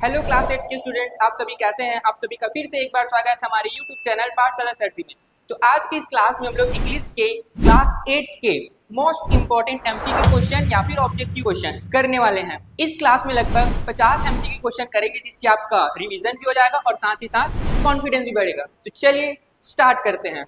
Hello class 8 के students, आप सभी कैसे हैं। आप सभी का फिर से एक बार स्वागत है हमारे यूट्यूब चैनल पाठशाला सरसी में। तो आज की इस क्लास में हम लोग इंग्लिश के क्लास 8 के मोस्ट इंपॉर्टेंट एमसीक्यू क्वेश्चन या फिर ऑब्जेक्टिव क्वेश्चन करने वाले हैं। इस क्लास में लगभग 50 एमसीक्यू क्वेश्चन करेंगे, जिससे आपका रिविजन भी हो जाएगा और साथ ही साथ कॉन्फिडेंस भी बढ़ेगा। तो चलिए स्टार्ट करते हैं।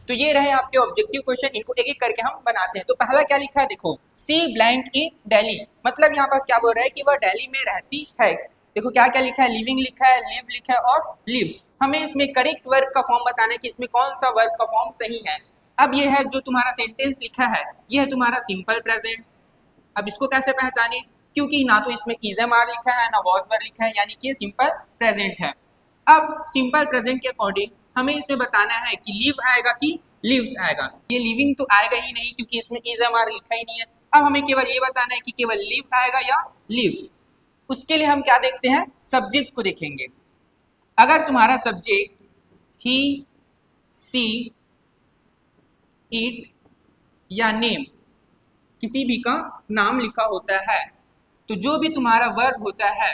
तो ये रहे आपके ऑब्जेक्टिव क्वेश्चन, इनको एक एक करके हम बनाते हैं। तो पहला क्या लिखा है, देखो, सी ब्लैंक इन दिल्ली, मतलब यहाँ पास क्या बोल रहा है कि वह दिल्ली में रहती है। देखो क्या क्या लिखा है, लिविंग लिखा है, लिव लिखा है और लिव। हमें इसमें करेक्ट वर्ब का फॉर्म बताना है कि इसमें कौन सा वर्ब का फॉर्म सही है। अब ये है जो तुम्हारा सेंटेंस लिखा है, ये है तुम्हारा सिंपल प्रेजेंट। अब इसको कैसे पहचाने, क्योंकि ना तो इसमें इज एम आर लिखा है ना वॉज वर लिखा है, यानी कि सिंपल प्रेजेंट है। अब सिंपल प्रेजेंट के अकॉर्डिंग हमें इसमें बताना है कि लिव आएगा कि लिव्स आएगा। ये लिविंग तो आएगा ही नहीं, क्योंकि इसमें इज एम आर लिखा ही नहीं है। अब हमें केवल ये बताना है कि केवल लिव आएगा या लिव्स। उसके लिए हम क्या देखते हैं, सब्जेक्ट को देखेंगे। अगर तुम्हारा सब्जेक्ट ही, सी, इट या नेम, किसी भी का नाम लिखा होता है, तो जो भी तुम्हारा वर्ब होता है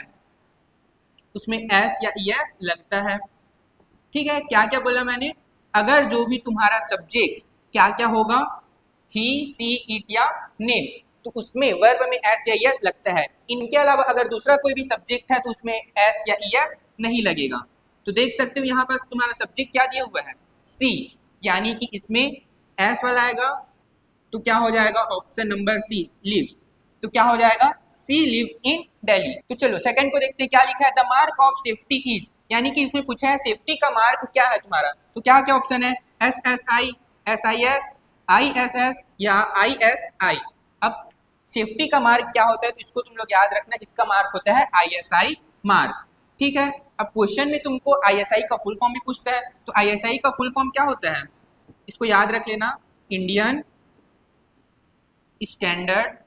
उसमें एस या ईएस लगता है। ठीक है, क्या क्या बोला मैंने, अगर जो भी तुम्हारा सब्जेक्ट क्या क्या होगा, ही, सी, इट या नेम, तो उसमें वर्ब में एस या ईएस लगता है। इनके अलावा अगर दूसरा कोई भी सब्जेक्ट है तो उसमें एस या ईएस नहीं लगेगा। तो देख सकते हो यहाँ पास तुम्हारा सब्जेक्ट क्या दिया हुआ है, सी, यानी कि इसमें एस वाला आएगा, तो क्या हो जाएगा ऑप्शन नंबर सी, लिव। तो क्या हो जाएगा, सी लिव्स इन दिल्ली। तो चलो सेकंड को देखते हैं, क्या लिखा है, the mark of safety is, यानी कि इसमें पूछा है सेफ्टी का मार्क क्या है तुम्हारा। तो क्या क्या ऑप्शन है, S S I, S I S, I S S या आई एस आई। अब सेफ्टी का मार्क क्या होता है, तो इसको तुम लोग याद रखना, इसका मार्क होता है आई एस आई मार्क। ठीक है, अब क्वेश्चन में तुमको आई एस आई का फुल फॉर्म भी पूछता है, तो आई एस आई का फुल फॉर्म क्या होता है, इसको याद रख लेना, इंडियन स्टैंडर्ड,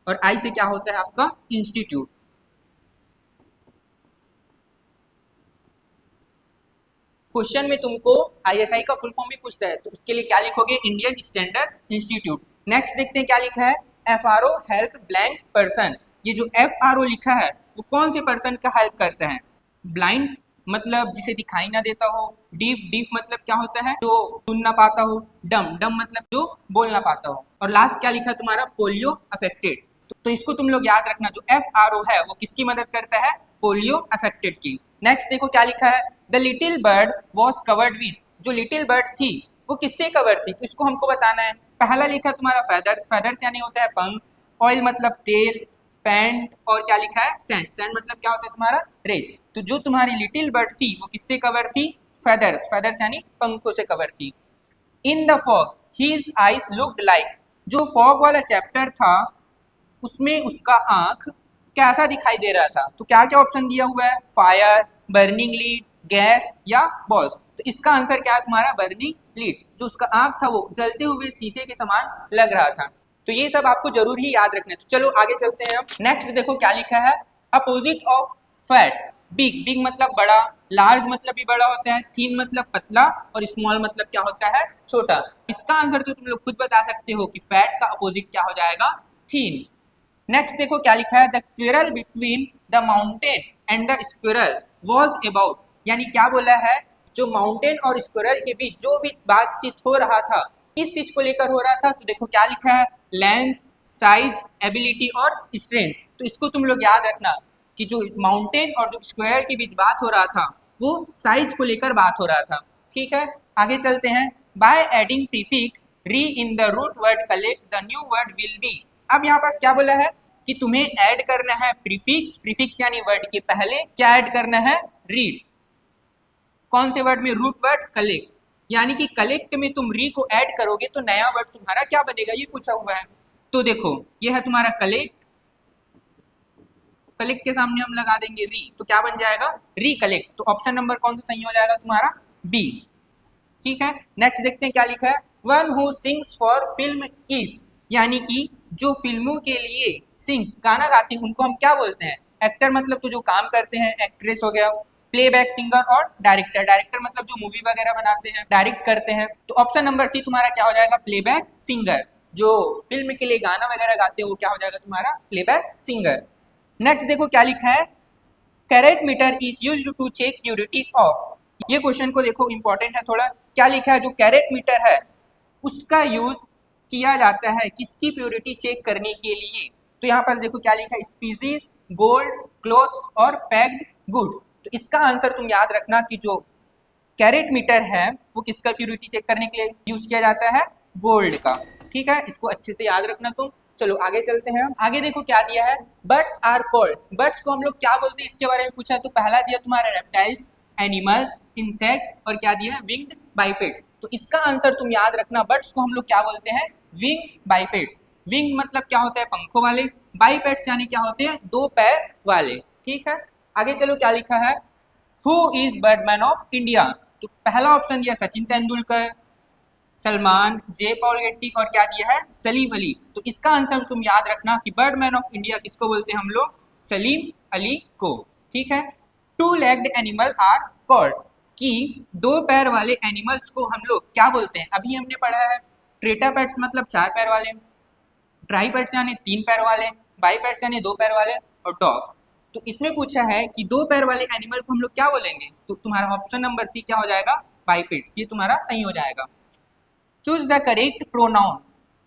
और आई से क्या होता है आपका इंस्टीट्यूट। क्वेश्चन में तुमको आईएसआई का फुल फॉर्म भी पूछता है, तो उसके लिए क्या लिखोगे, इंडियन स्टैंडर्ड इंस्टीट्यूट। नेक्स्ट देखते हैं क्या लिखा है, एफआरओ हेल्प ब्लैंक पर्सन। ये जो एफआरओ लिखा है वो कौन से पर्सन का हेल्प करता है, ब्लाइंड मतलब जिसे दिखाई ना देता हो, डीफ, डीफ मतलब क्या होता है, जो सुन ना पाता हो, डम, डम मतलब जो बोल ना पाता हो, और लास्ट क्या लिखा है तुम्हारा, पोलियो अफेक्टेड। तो इसको तुम लोग याद रखना, जो एफआरओ है वो किसकी मदद करता है, पोलियो अफेक्टेड की। नेक्स्ट देखो क्या लिखा है, the little bird was covered with, जो लिटिल बर्ड थी वो किससे कवर्ड थी, तो इसको हमको बताना है। पहला लिखा तुम्हारा फेदर्स, फेदर्स यानी होता है पंख, ऑयल मतलब तेल, पैंट, और क्या लिखा है, सैंड, सैंड मतलब क्या होता है तुम्हारा, रेत। तो जो तुम्हारी लिटिल बर्ड थी वो किससे कवर थी, फेदर्स, फेदर्स यानी पंखों से कवर थी। In the fog his eyes looked like, जो फॉग वाला चैप्टर था उसमें उसका आंख कैसा दिखाई दे रहा था, तो क्या क्या ऑप्शन दिया हुआ है, फायर, बर्निंग लीड, गैस या बॉल। तो इसका आंसर क्या है तुम्हारा, बर्निंग लीड। जो उसका आंख था वो जलते हुए शीशे के समान लग रहा था। तो ये सब आपको जरूर ही याद रखना है। तो चलो आगे चलते हैं हम। नेक्स्ट देखो क्या लिखा है, opposite of fat, big, big मतलब बड़ा, लार्ज मतलब भी बड़ा होता है, थीन मतलब पतला, और स्मॉल मतलब क्या होता है, छोटा। इसका आंसर तो तुम लोग खुद बता सकते हो कि फैट का अपोजिट क्या हो जाएगा, थीन। नेक्स्ट देखो क्या लिखा है, the Quirrell between the mountain and the squirrel was about, यानी क्या बोला है, जो माउंटेन और स्क्विरल के बीच जो भी बातचीत हो रहा था, किस चीज को लेकर हो रहा था, तो देखो क्या लिखा है, लेंथ, साइज, एबिलिटी और स्ट्रेंथ। तो इसको तुम लोग याद रखना कि जो माउंटेन और जो स्क्वायर के बीच बात हो रहा था वो साइज को लेकर बात हो रहा था। ठीक है, आगे चलते हैं। Bye adding prefix re in the root word collect the new word will be. अब यहाँ पास क्या बोला है कि तुम्हें ऐड करना है प्रीफिक्स, प्रीफिक्स यानी वर्ड के पहले क्या ऐड करना है, रीड। कौन से वर्ड में, रूट वर्ड कलेक्ट, यानी कि कलेक्ट में तुम री को ऐड करोगे तो नया वर्ड तुम्हारा क्या बनेगा, ये पूछा हुआ है। तो देखो ये है तुम्हारा कलेक्ट, कलेक्ट के सामने हम लगा देंगे री, तो क्या बन जाएगा, रिकलेक्ट। तो ऑप्शन नंबर कौन सा सही हो जाएगा तुम्हारा, बी। ठीक है, नेक्स्ट देखते हैं क्या लिखा है, one who sings for film is, यानी कि जो फिल्मों के लिए सिंग्स गाना गाते हैं उनको हम क्या बोलते हैं, एक्टर मतलब तो जो काम करते हैं, एक्ट्रेस हो गया, प्लेबैक सिंगर और डायरेक्टर, डायरेक्टर मतलब जो मूवी वगैरह बनाते हैं, डायरेक्ट करते हैं। तो ऑप्शन नंबर सी तुम्हारा क्या हो जाएगा, प्लेबैक सिंगर। जो फिल्म के लिए गाना वगैरह गाते हैं वो क्या हो जाएगा तुम्हारा, प्लेबैक सिंगर। नेक्स्ट देखो क्या लिखा है, carat meter is used to check purity of. ये क्वेश्चन को देखो इंपॉर्टेंट है थोड़ा। क्या लिखा है, जो कैरेट मीटर है उसका यूज किया जाता है किसकी प्योरिटी चेक करने के लिए। तो यहाँ पर देखो क्या लिखा है, स्पीसीज, गोल्ड, क्लोथ्स और पैक्ड गुड्स। तो इसका आंसर तुम याद रखना कि जो कैरेट मीटर है वो किसका प्योरिटी चेक करने के लिए यूज किया जाता है, गोल्ड का। ठीक है, इसको अच्छे से याद रखना तुम। चलो आगे चलते हैं हम। आगे देखो क्या दिया है, बर्ड्स आर कॉल्ड। बर्ड्स को हम लोग क्या बोलते हैं इसके बारे में पूछा है। तो पहला दिया तुम्हारा रेप्टाइल्स, एनिमल्स, इंसेक्ट और क्या दिया है, विंग्ड बाइपेट्स। तो इसका आंसर तुम याद रखना, बर्ड्स को हम लोग क्या बोलते हैं, विंग बाइपेट्स। विंग मतलब क्या होता है, पंखों वाले। बाइपेट्स यानी क्या होते हैं, दो पैर वाले। ठीक है, आगे चलो क्या लिखा है, who is Birdman of India. तो पहला ऑप्शन दिया सचिन तेंदुलकर, सलमान, जे पॉल गेट्टी और क्या दिया है, सलीम अली। तो इसका आंसर तुम याद रखना कि बर्डमैन ऑफ इंडिया किसको बोलते हैं हम लोग, सलीम अली को। ठीक है, two legged animal are called, कि दो पैर वाले एनिमल्स को हम लोग क्या बोलते हैं। अभी हमने पढ़ा है ट्रेटापेट्स मतलब चार पैर वाले, ट्राइपेट्स यानी तीन पैर वाले, बाइपेट्स यानी दो पैर वाले और डॉग। तो इसमें पूछा है कि दो पैर वाले एनिमल को हम लोग क्या बोलेंगे। तो तुम्हारा ऑप्शन नंबर सी क्या हो जाएगा, बाइपेट्स। ये तुम्हारा सही हो जाएगा। Choose the correct pronoun,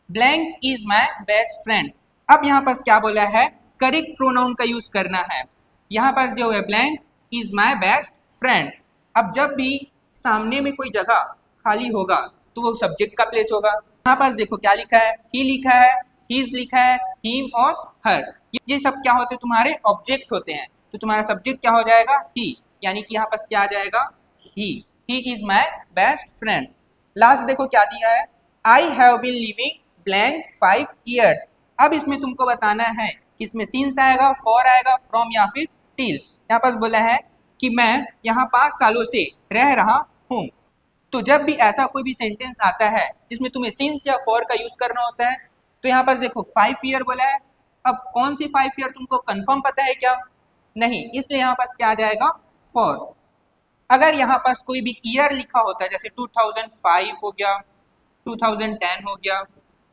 blank is my best friend. अब यहाँ पास क्या बोला है, करेक्ट प्रोनाउन का यूज करना है। यहाँ पास जो है blank is my best friend. अब जब भी सामने में कोई जगह खाली होगा तो वो सब्जेक्ट का प्लेस होगा। यहाँ पास देखो क्या लिखा है, ही लिखा है, हीज लिखा है, हिम और हर, ये सब क्या होते हैं, तुम्हारे ऑब्जेक्ट होते हैं। तो तुम्हारा सब्जेक्ट क्या हो जाएगा, ही, यानी कि यहाँ पास क्या आ जाएगा, he is my best friend. Last देखो क्या दिया है, I have been living blank 5 years। अब इसमें तुमको बताना है कि इसमें सिंस आएगा, फॉर आएगा, फ्रॉम या फिर टिल। यहाँ पास बोला है कि मैं यहाँ 5 सालों से रह रहा हूँ। तो जब भी ऐसा कोई भी सेंटेंस आता है जिसमें तुम्हें सिंस या फॉर का यूज करना होता है, तो यहाँ पास देखो 5 year बोला है। अब कौन सी 5 year तुमको कंफर्म पता है क्या, नहीं, इसलिए यहाँ पास क्या आ जाएगा, फॉर। अगर यहाँ पास कोई भी ईयर लिखा होता है, जैसे 2005 हो गया, 2010 हो गया,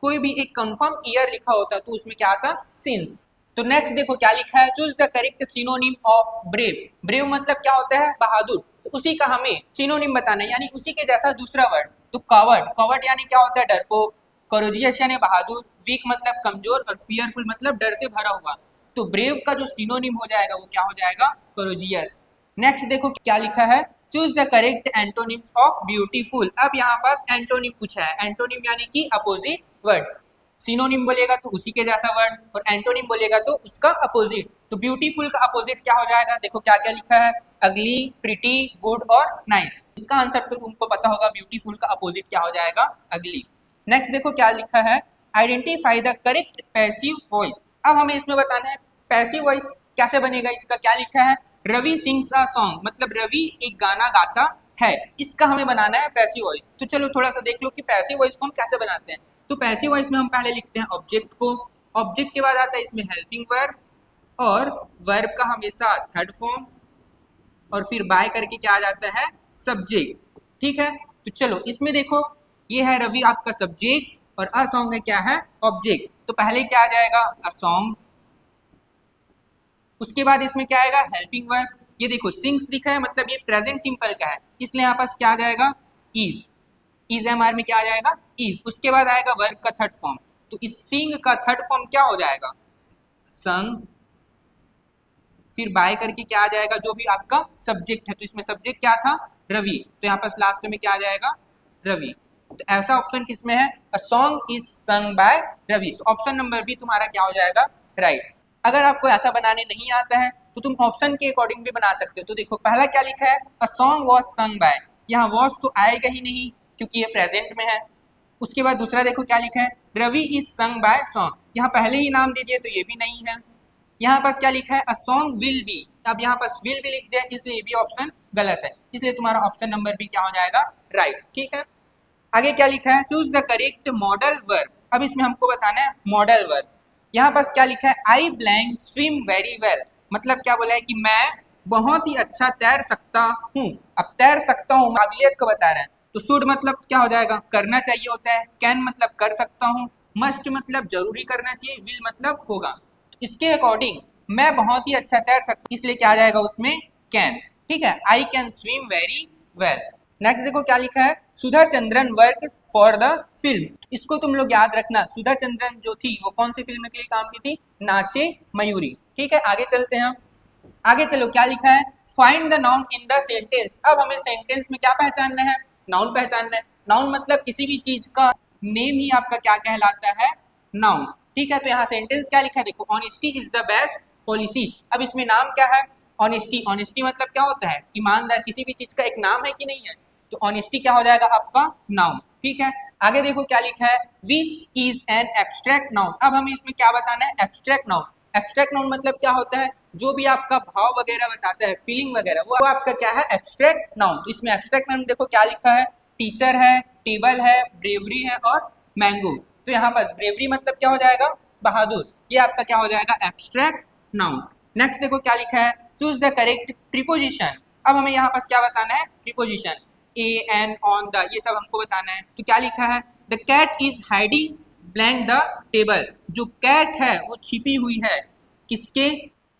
कोई भी एक कंफर्म ईयर लिखा होता है तो उसमें क्या आता, सिंस। तो नेक्स्ट देखो क्या लिखा है, choose the correct synonym of brave. Brave मतलब क्या होता है, बहादुर। तो उसी का हमें सिनोनिम बताना है, यानी उसी के जैसा दूसरा वर्ड। तो कवर्ड, कवर्ड यानी क्या होता है, डरपोक। करोजियस यानी बहादुर, वीक मतलब कमजोर और फियरफुल मतलब डर से भरा हुआ। तो ब्रेव का जो सिनोनिम हो जाएगा वो क्या हो जाएगा, करोजियस। नेक्स्ट देखो क्या लिखा है, choose the correct antonyms of beautiful. अब यहाँ पास एंटोनिम पूछा है, एंटोनिम यानी कि अपोजिट वर्ड। सिनोनिम बोलेगा तो उसी के जैसा वर्ड और एंटोनिम बोलेगा तो उसका अपोजिट। तो ब्यूटीफुल का अपोजिट क्या हो जाएगा, देखो क्या क्या लिखा है, अगली, प्रिटी, गुड और नाइस। इसका आंसर तो तुमको पता होगा, ब्यूटीफुल का अपोजिट क्या हो जाएगा, अगली। नेक्स्ट देखो क्या लिखा है, identify the correct passive voice. अब हमें इसमें बताना है पैसिव वॉइस कैसे बनेगा। इसका क्या लिखा है, रवि सिंग्स अ सॉन्ग, मतलब रवि एक गाना गाता है, इसका हमें बनाना है पैसिव वॉइस। तो चलो थोड़ा सा देख लो कि पैसिव वॉइस को हम कैसे बनाते हैं। तो पैसिव वॉइस में हम पहले लिखते हैं ऑब्जेक्ट को, ऑब्जेक्ट के बाद आता है इसमें हेल्पिंग वर्ब, और वर्ब का हमेशा थर्ड फॉर्म, और फिर बाय करके क्या आ जाता है, सब्जेक्ट। ठीक है, तो चलो इसमें देखो ये है रवि आपका सब्जेक्ट और अ सॉन्ग है क्या है, ऑब्जेक्ट। तो पहले क्या आ जाएगा, अ सॉन्ग। उसके बाद इसमें क्या आएगा, हेल्पिंग वर्ब। ये देखो सिंग्स लिखा है, मतलब ये प्रेजेंट सिंपल का है, इसलिए यहाँ पास क्या आ जाएगा, इज एमआर में क्या आ जाएगा, इज। उसके बाद आएगा वर्ब का थर्ड फॉर्म। तो इस सिंग का थर्ड फॉर्म क्या हो जाएगा, संग। फिर बाय करके क्या आ जाएगा, जो भी आपका सब्जेक्ट है। तो इसमें सब्जेक्ट क्या था, रवि। तो यहाँ पास लास्ट में क्या आ जाएगा, रवि। तो ऐसा ऑप्शन किसमें है, a song is sung by Ravi. तो ऑप्शन नंबर बी तुम्हारा क्या हो जाएगा, राइट। अगर आपको ऐसा बनाने नहीं आता है तो तुम ऑप्शन के अकॉर्डिंग भी बना सकते हो। तो देखो पहला क्या लिखा है, a song was sung by, यहाँ वॉज तो आएगा ही नहीं क्योंकि ये प्रेजेंट में है। उसके बाद दूसरा देखो क्या लिखा है, Ravi is sung by song, यहाँ पहले ही नाम दे दिए तो ये भी नहीं है। यहाँ पास क्या लिखा है, अ सॉन्ग विल बी, अब यहाँ पास विल भी लिख दिया, इसलिए ये भी ऑप्शन गलत है, इसलिए तुम्हारा ऑप्शन नंबर बी क्या हो जाएगा, राइट। ठीक है, आगे क्या लिखा है, choose the correct modal verb. अब इसमें हमको बताना है मॉडल वर्ब। यहाँ पास क्या लिखा है, आई ब्लैंक स्विम वेरी वेल, मतलब क्या बोला है कि मैं बहुत ही अच्छा तैर सकता हूँ। अब तैर सकता हूँ काबिलियत को बता रहे हैं, तो शुड मतलब क्या हो जाएगा, करना चाहिए होता है, कैन मतलब कर सकता हूँ, मस्ट मतलब जरूरी करना चाहिए, विल मतलब होगा। तो इसके अकॉर्डिंग मैं बहुत ही अच्छा तैर सकता हूँ, इसलिए क्या आ जाएगा उसमें कैन। ठीक है, I can swim very well. Next देखो क्या लिखा है, Sudha Chandran work for the film. इसको तुम लोग याद रखना, सुधा चंद्रन जो थी वो कौन सी फिल्म के लिए काम की थी, नाचे मयूरी। ठीक है, आगे चलते हैं। आगे चलो क्या लिखा है, find the noun in the sentence. अब हमें सेंटेंस में क्या पहचानना है, नाउन पहचानना है। नाउन मतलब किसी भी चीज का नेम ही आपका क्या कहलाता है, नाउन। ठीक है, तो यहाँ सेंटेंस क्या लिखा है देखो, honesty is the best policy. अब इसमें नाम क्या है, ऑनेस्टी। ऑनेस्टी मतलब क्या होता है, ईमानदार। किसी भी चीज का एक नाम है कि नहीं है, तो ऑनेस्टी क्या हो जाएगा आपका नाउन। ठीक है, आगे देखो क्या लिखा है, which is an abstract noun. अब हमें इसमें क्या बताना है, एब्स्ट्रैक्ट नाउन। एब्स्ट्रैक्ट नाउन मतलब क्या होता है, जो भी आपका भाव वगैरह बताता है, फीलिंग वगैरह, वो आपका क्या है, एब्स्ट्रैक्ट नाउन। तो इसमें एब्स्ट्रैक्ट नाउन देखो क्या लिखा है, टीचर है, टेबल है, ब्रेवरी है और मैंगो। तो यहाँ पर ब्रेवरी मतलब क्या हो जाएगा, बहादुर। ये आपका क्या हो जाएगा, एब्स्ट्रैक्ट नाउन। नेक्स्ट देखो क्या लिखा है, चूज द करेक्ट प्रीपोजिशन। अब हमें यहाँ पर क्या बताना है, preposition, a an on the, ये सब हमको बताना है। तो क्या लिखा है, the cat is hiding blank the table. जो कैट है वो छिपी हुई है, किसके,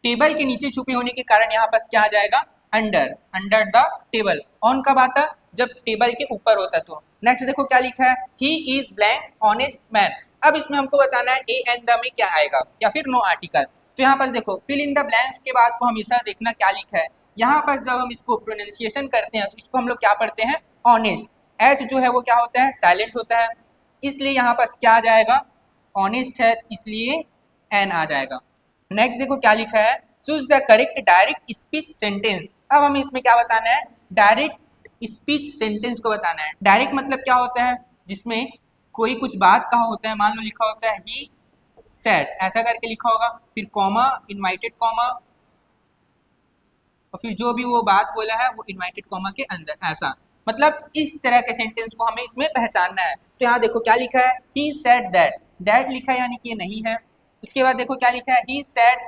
टेबल के नीचे छुपी होने के कारण यहाँ पर क्या आ जाएगा, under, under the table. On कब आता, जब टेबल के ऊपर होता तो। नेक्स्ट देखो क्या लिखा है, he is blank honest man. अब इसमें हमको बताना है ए एंड द में क्या आएगा या फिर नो आर्टिकल। तो यहाँ पर देखो फिल इन द ब्लैंक्स के बाद को हमेशा देखना क्या लिखा है। यहाँ पर जब हम इसको प्रोनाउंसिएशन करते हैं तो इसको हम लोग क्या पढ़ते हैं, ऑनेस्ट। एच जो है वो क्या होता है, साइलेंट होता है, इसलिए यहाँ पर क्या आ जाएगा, ऑनेस्ट है, इसलिए एन आ जाएगा। नेक्स्ट देखो क्या लिखा है, choose the correct direct speech sentence. अब हमें इसमें क्या बताना है, डायरेक्ट स्पीच सेंटेंस को बताना है। डायरेक्ट मतलब क्या होता है, जिसमें कोई कुछ बात कहा होता है, मान लो लिखा होता है ही सेड, ऐसा करके लिखा होगा, फिर कॉमा, इनवाइटेड कॉमा, और फिर जो भी वो बात बोला है वो इनवाइटेड कॉमा के अंदर, ऐसा। मतलब इस तरह के सेंटेंस को हमें इसमें पहचानना है। तो यहाँ देखो क्या लिखा है, ही सेड दैट, दैट लिखा है यानी कि ये नहीं है। उसके बाद देखो क्या लिखा है, ही सेड,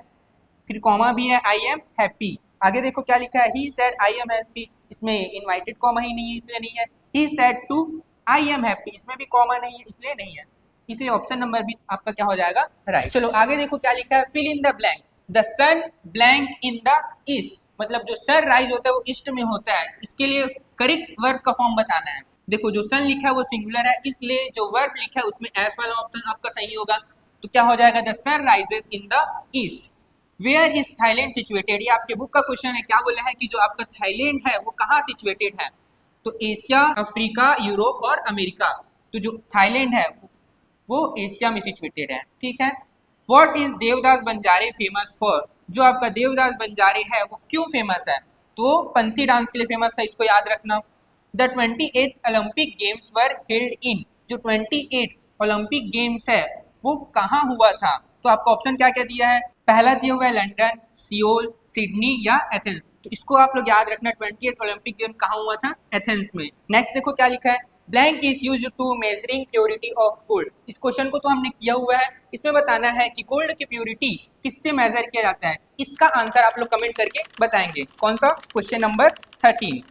फिर कॉमा भी है, आई एम हैप्पी। आगे देखो क्या लिखा है, he said I am happy, इसमें इनवाइटेड कॉमा ही नहीं है इसलिए नहीं है। He said to I am happy, इसमें भी कॉमा नहीं है इसलिए नहीं है, इसलिए ऑप्शन नंबर भी आपका क्या हो जाएगा, राइट। चलो आगे देखो क्या लिखा है, fill in the blank, the sun blank in the east. मतलब जो सन राइज होता है वो ईस्ट में होता है, इसके लिए करेक्ट वर्ब का फॉर्म बताना है। देखो जो सन लिखा है वो सिंगुलर है, इसलिए जो वर्ब लिखा है उसमें एस वाला ऑप्शन आपका सही होगा। तो क्या हो जाएगा, the sun rises in the east. Where is Thailand situated, ये आपके बुक का क्वेश्चन है। क्या बोला है कि जो आपका थाईलैंड है वो कहाँ सिचुएटेड है, तो एशिया, अफ्रीका, यूरोप और अमेरिका। तो जो थाईलैंड है वो एशिया में सिचुएटेड है। ठीक है, what is Devdas Banjare famous for, जो आपका देवदास बंजारे है वो क्यों फेमस है, तो पंथी डांस के लिए फेमस था, इसको याद रखना। The 28th Olympic games were held in, जो 28th ओलंपिक गेम्स है वो कहाँ हुआ था, तो आपका ऑप्शन क्या क्या दिया है, पहला दिया हुआ है लंदन, सियोल, सिडनी या एथेंस। तो इसको आप लोग याद रखना, 20th ओलंपिक गेम कहाँ हुआ था, एथेंस में। नेक्स्ट देखो क्या लिखा है, blank is used to measuring purity of gold. इस क्वेश्चन को तो हमने किया हुआ है, इसमें बताना है कि गोल्ड की प्योरिटी किससे मेजर किया जाता है। इसका आंसर आप लोग कमेंट करके बताएंगे, कौन सा, क्वेश्चन नंबर 13।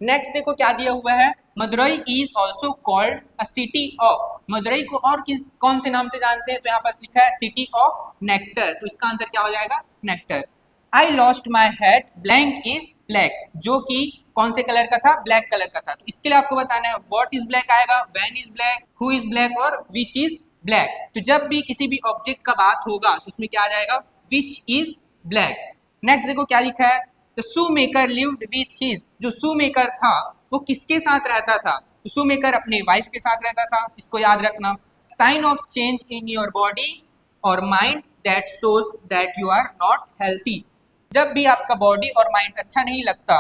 नेक्स्ट देखो क्या दिया हुआ है, Madurai is also called a city of, Madurai को और किस कौन से नाम से जानते हैं, तो यहाँ पर लिखा है सिटी ऑफ नेक्टर। तो इसका आंसर क्या हो जाएगा, nectar. I lost my head blank is black, जो कि कौन से कलर का था, ब्लैक कलर का था। तो इसके लिए आपको बताना है व्हाट इज ब्लैक आएगा, when is black, who is black और विच इज ब्लैक। तो जब भी किसी भी ऑब्जेक्ट का बात होगा तो उसमें क्या आ जाएगा, विच इज ब्लैक। नेक्स्ट देखो क्या लिखा है, the shoe maker lived with his, जो शू मेकर था वो किसके साथ रहता था, तो शू मेकर अपने वाइफ के साथ रहता था, इसको याद रखना। Sign of change in your body और mind that shows that you are not healthy, जब भी आपका बॉडी और माइंड अच्छा नहीं लगता,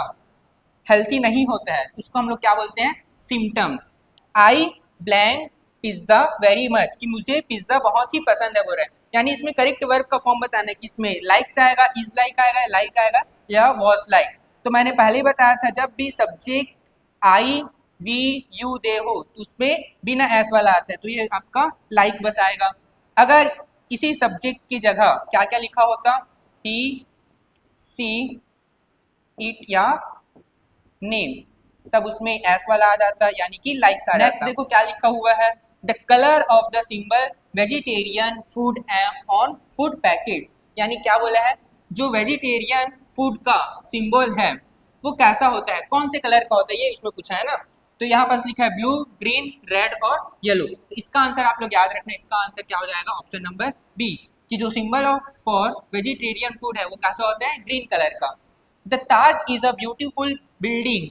हेल्थी नहीं होता है, उसको हम लोग क्या बोलते हैं, सिम्टम्स। आई ब्लैंक पिज्जा वेरी मच, कि मुझे पिज्जा बहुत ही पसंद है बोल रहा है, यानी इसमें करेक्ट वर्ब का फॉर्म बताना है कि इसमें लाइक्स आएगा, इज लाइक आएगा, लाइक आएगा या वॉज लाइक। तो मैंने पहले ही बताया था जब भी subject I we you they हो तो उसमें बिना एस वाला आता है, तो ये आपका लाइक बस आएगा। अगर इसी सब्जेक्ट की जगह क्या क्या लिखा होता, ही सी इट या नेम, तब उसमें एस वाला आ जाता यानी कि लाइक्स आ जाता। नेक्स्ट देखो क्या लिखा हुआ है, the colour of the symbol vegetarian food on food packet, यानी क्या बोला है, जो वेजिटेरियन फूड का सिंबल है वो कैसा होता है, कौन से कलर का होता है, ये इसमें पूछा है ना। तो यहाँ पास लिखा है ब्लू, ग्रीन, रेड और येलो। तो इसका आंसर आप लोग याद रखना, इसका आंसर क्या हो जाएगा, ऑप्शन नंबर बी, कि जो symbol of for vegetarian food है वो कैसा होता है, ग्रीन कलर का। The Taj is a beautiful building,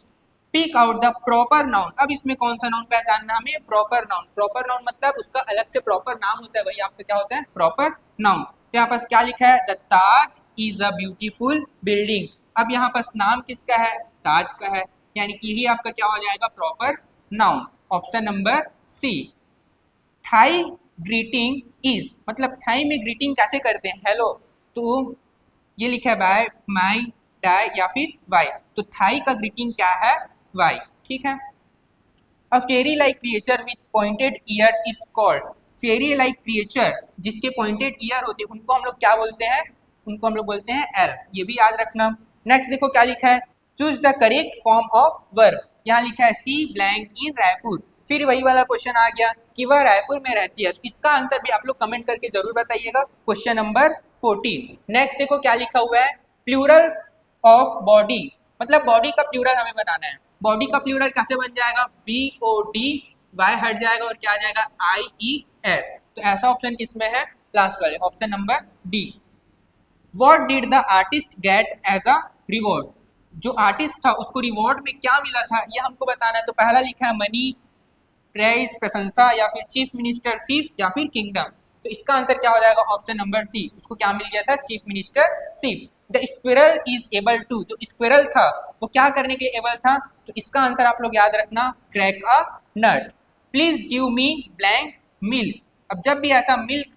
pick out the proper noun. अब इसमें कौन सा नाउन पहचानना हमें, प्रॉपर नाउन। प्रॉपर नाउन मतलब उसका अलग से प्रॉपर नाम होता है, वही आपका क्या होता है, प्रॉपर नाउन। तो यहाँ पास क्या लिखा है, the Taj is a beautiful building. अब यहाँ पास नाम किसका है, ताज का है, यानी कि यही आपका क्या हो जाएगा, proper noun, option number C. Thai greeting is, मतलब थाई में ग्रीटिंग कैसे करते हैं, हेलो, तो ये लिखा है बाय, माई, डाई या फिर वाई। तो थाई का ग्रीटिंग क्या है, वाई, ठीक है। A fairy like creature with pointed ears is called, fairy like creature जिसके पॉइंटेड ईयर होते हैं उनको हम लोग क्या बोलते हैं, उनको हम लोग बोलते हैं एल्फ, ये भी याद रखना। नेक्स्ट देखो क्या लिखा है, choose the correct form of verb. यहाँ लिखा है सी ब्लैंक इन रायपुर, फिर वही वाला क्वेश्चन आ गया कि वह रायपुर में रहती है। तो इसका आंसर भी आप लोग कमेंट करके जरूर बताइएगा, क्वेश्चन नंबर 14। नेक्स्ट देखो क्या लिखा हुआ है, प्लूरल ऑफ बॉडी, मतलब बॉडी का प्लूरल हमें बताना है। बॉडी का प्लूरल कैसे बन जाएगा, BOD, वाई हट जाएगा और क्या आ जाएगा, IES। तो ऐसा ऑप्शन किसमें है, लास्ट वाले, option number D. What did the artist get as a reward, जो आर्टिस्ट था उसको रिवॉर्ड में क्या मिला था, ये हमको बताना है। तो पहला लिखा है मनी, प्रेज, प्रशंसा, या फिर चीफ मिनिस्टरशिप, या फिर किंगडम। तो इसका आंसर क्या हो जाएगा, ऑप्शन नंबर सी, उसको क्या मिल गया था, chief ministership. The squirrel is able to, जो स्क्विरल था वो क्या करने के लिए एबल था, तो इसका आंसर आप लोग याद रखना, crack a nut. Please give me blank milk, अब जब भी ऐसा मिल्क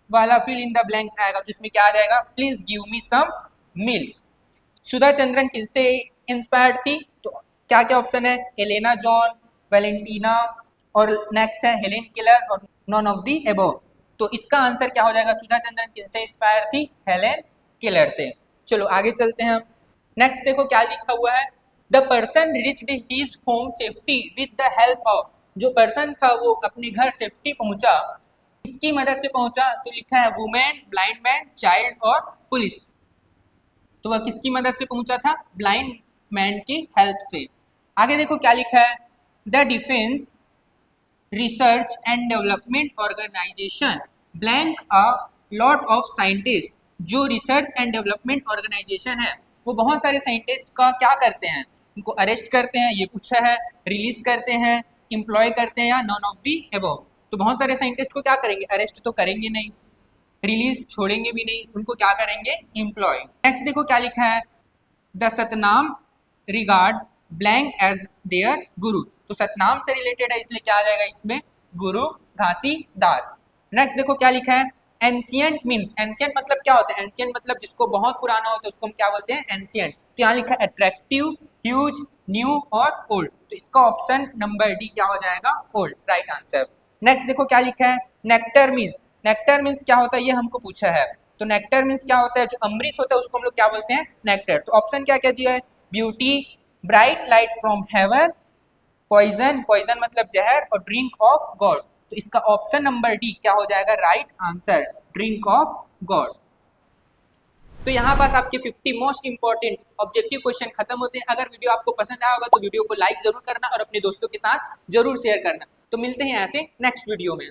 वाला फिल इन द ब्लैंक्स आएगा तो इसमें क्या आ जाएगा, please give me some milk. Sudha Chandran किससे इंस्पायर्ड थी, तो क्या क्या ऑप्शन है, एलेना जॉन, वैलेंटीना, और नेक्स्ट है हेलेन केलर, और नॉन ऑफ दी एबोव। तो इसका आंसर क्या हो जाएगा, सुधा चंद्रन किससे इंस्पायर थी, हेलेन केलर से। चलो आगे चलते हैं हम। नेक्स्ट देखो क्या लिखा हुआ है, the person reached his home safety with the help of, जो पर्सन था वो अपने घर सेफ्टी पहुंचा, इसकी मदद से पहुंचा। तो लिखा है वुमेन, ब्लाइंड मैन, चाइल्ड और पुलिस। तो वह किसकी मदद से पहुंचा था, ब्लाइंड मैन की हेल्प से। आगे देखो क्या लिखा है, the defence research and development organisation blank a lot of scientist, जो रिसर्च एंड डेवलपमेंट ऑर्गेनाइजेशन है वो बहुत सारे साइंटिस्ट का क्या करते हैं, उनको अरेस्ट करते हैं, ये पूछा है, रिलीज करते हैं, एम्प्लॉय करते हैं, या नॉन ऑफ दी एबव। तो बहुत सारे साइंटिस्ट को क्या करेंगे, अरेस्ट तो करेंगे नहीं, रिलीज छोड़ेंगे भी नहीं, उनको क्या करेंगे, एम्प्लॉय। नेक्स्ट देखो क्या लिखा है, the Satnam regard blank as their guru, तो सतनाम से रिलेटेड है इसलिए क्या आ जाएगा इसमें, गुरु घासीदास। नेक्स्ट देखो क्या लिखा है, एंशियंट मीन्स, एंशियंट मतलब क्या होता है, एंशियंट मतलब जिसको बहुत पुराना होता है उसको हम क्या बोलते हैं, एंशियंट। तो यहाँ लिखा है अट्रैक्टिव, ह्यूज, न्यू और ओल्ड। तो इसका ऑप्शन नंबर डी क्या हो जाएगा, ओल्ड, राइट आंसर। नेक्स्ट देखो क्या लिखा है, नेक्टर मीन्स, नेक्टर मीन्स क्या होता है ये हमको पूछा है। तो नेक्टर मीन्स क्या होता है, जो अमृत होता है उसको हम लोग क्या बोलते हैं, नेक्टर। तो ऑप्शन क्या क्या दिया है, beauty, bright light from heaven, poison, poison मतलब जहर, और ड्रिंक ऑफ गॉड। तो इसका ऑप्शन नंबर डी क्या हो जाएगा, right answer, drink of God. तो यहाँ पास आपके 50 मोस्ट इंपॉर्टेंट ऑब्जेक्टिव क्वेश्चन खत्म होते हैं। अगर वीडियो आपको पसंद आया होगा तो वीडियो को लाइक जरूर करना और अपने दोस्तों के साथ जरूर शेयर करना। तो मिलते हैं ऐसे नेक्स्ट वीडियो में।